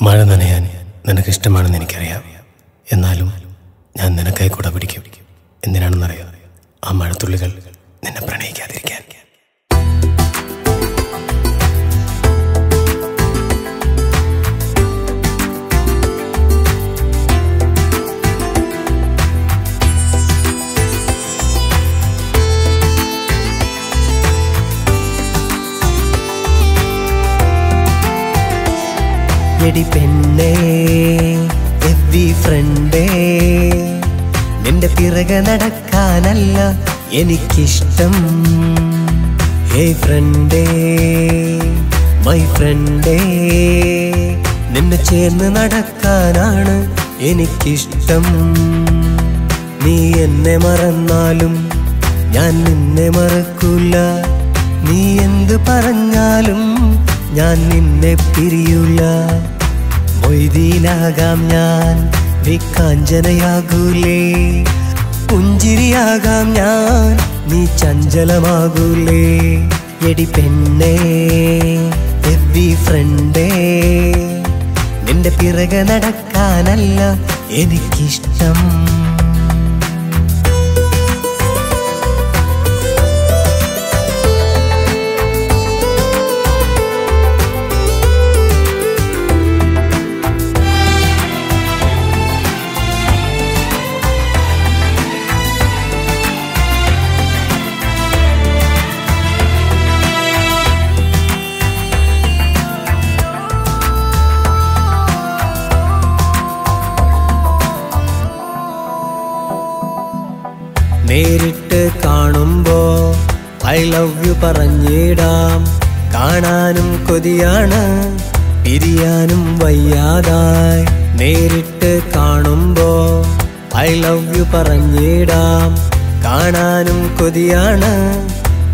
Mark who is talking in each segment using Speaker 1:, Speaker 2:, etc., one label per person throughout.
Speaker 1: മഴ നനയാൻ നിനക്കിഷ്ടമാണെന്ന് എനിക്കറിയാം. എന്നാലും ഞാൻ നിനക്കായി കൂടെ പിടിക്കും. എന്തിനാണെന്നറിയാം? ആ മഴത്തുള്ളികൾ നിന്നെ പ്രണയിക്കാതിരിക്കാൻ.
Speaker 2: എടി പെണ്ണേ, എവ്വി ഫ്രണ്ടേ, നിന്റെ പിറകെ നടക്കാനല്ല എനിക്കിഷ്ടം. ഹേയ് ഫ്രണ്ടേ, മൈ ഫ്രണ്ടേ, നിന്നെ ചേർന്ന് നടക്കാനാണ് എനിക്കിഷ്ടം. നീ എന്നെ മറന്നാലും ഞാൻ നിന്നെ മറക്കൂല. നീ എന്ത് പറഞ്ഞാലും ഞാൻ നിന്നെ പിരിയൂല. മൊയ്തീനാകാം ഞാൻ, നീ കാഞ്ചനയാകൂലേ. പുഞ്ചിരിയാകാം ഞാൻ, നീ ചഞ്ചലമാകൂലേ. എടി പെണ്ണേ, എവ്വി ഫ്രണ്ടേ, നിന്റെ പിറകെ നടക്കാനല്ല എനിക്കിഷ്ടം. നേരിട്ട് കാണുമ്പോ ഐ ലവ് യു പറഞ്ഞിടാം. കാണാനും കൊതിയാണ്, പിരിയാനും വയ്യാതായി. നേരിട്ട് കാണുമ്പോ ഐ ലവ് യു പറഞ്ഞിടാം. കാണാനും കൊതിയാണ്,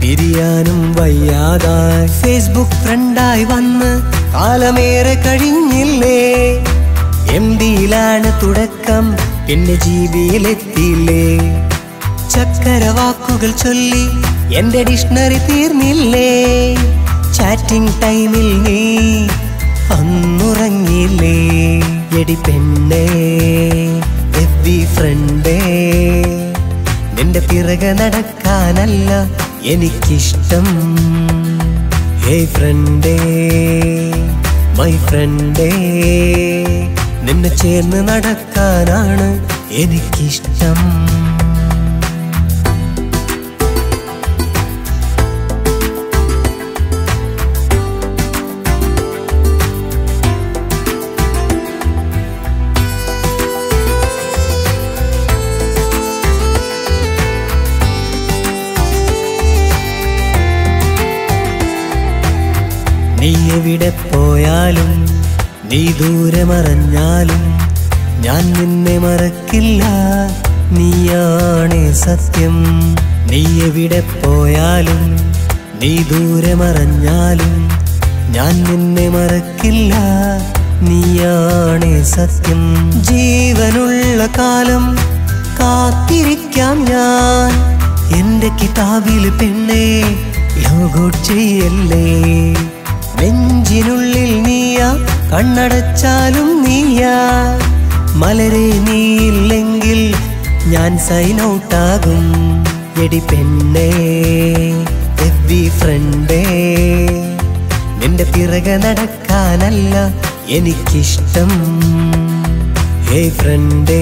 Speaker 2: പിരിയാനും വയ്യാതായി. ഫേസ്ബുക്ക് ഫ്രണ്ടായി വന്ന് കാലമേറെ കഴിഞ്ഞില്ലേ. MD-യിലാണ് തുടക്കം, പിന്നെ GB-യിലെത്തിയില്ലേ. ചക്കര വാക്കുകൾ ചൊല്ലി എന്റെ ഡിക്ഷണറി തീർന്നില്ലേ. ചാറ്റിംഗ് ടൈമിൽ നീ അന്നുറങ്ങില്ലേ. എടി പെണ്ണേ, എവ്വി ഫ്രണ്ടേ, നിന്റെ പിറകെ നടക്കാനല്ല എനിക്കിഷ്ടം. ഹേയ് ഫ്രണ്ടേ, മൈ ഫ്രണ്ടേ, നിന്നെ ചേർന്ന് നടക്കാനാണ് എനിക്കിഷ്ടം. നീ എവിടെ പോയാലും, നീ ദൂരെ മറഞ്ഞാലും ഞാൻ നിന്നെ മറക്കില്ല. നീയാണ് സത്യം. നീ എവിടെ പോയാലും, നീ ദൂരെ മറഞ്ഞാലും ഞാൻ നിന്നെ മറക്കില്ല. നീയാണ് സത്യം. ജീവനുള്ള കാലം കാത്തിരിക്കാം ഞാൻ. എന്റെ കിതാബിൽ പെണ്ണേ ലോഗൗട്ട് ചെയ്യല്ലേ. നെഞ്ചിനുള്ളിൽ നീയാ, കണ്ണടച്ചാലും നീയാ. മലരെ നീയില്ലെങ്കിൽ ഞാൻ സൈൻ ഔട്ടാകും. എടി പെണ്ണേ, എവ്വി ഫ്രണ്ടേ, നിന്റെ പിറകെ നടക്കാനല്ല എനിക്കിഷ്ടം. ഹേയ് ഫ്രണ്ടേ,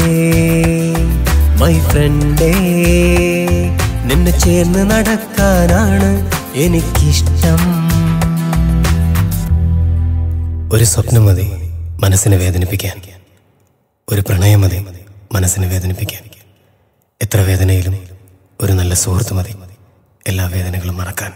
Speaker 2: മൈ ഫ്രണ്ടേ, നിന്നെ ചേർന്ന് നടക്കാനാണ് എനിക്കിഷ്ടം.
Speaker 1: ഒരു സ്വപ്നം മതി മനസ്സിനെ വേദനിപ്പിക്കാൻ. ഒരു പ്രണയം മതി മനസ്സിനെ വേദനിപ്പിക്കാൻ. എത്ര വേദനയിലും ഒരു നല്ല സുഹൃത്ത് മതി എല്ലാ വേദനകളും മറക്കാൻ.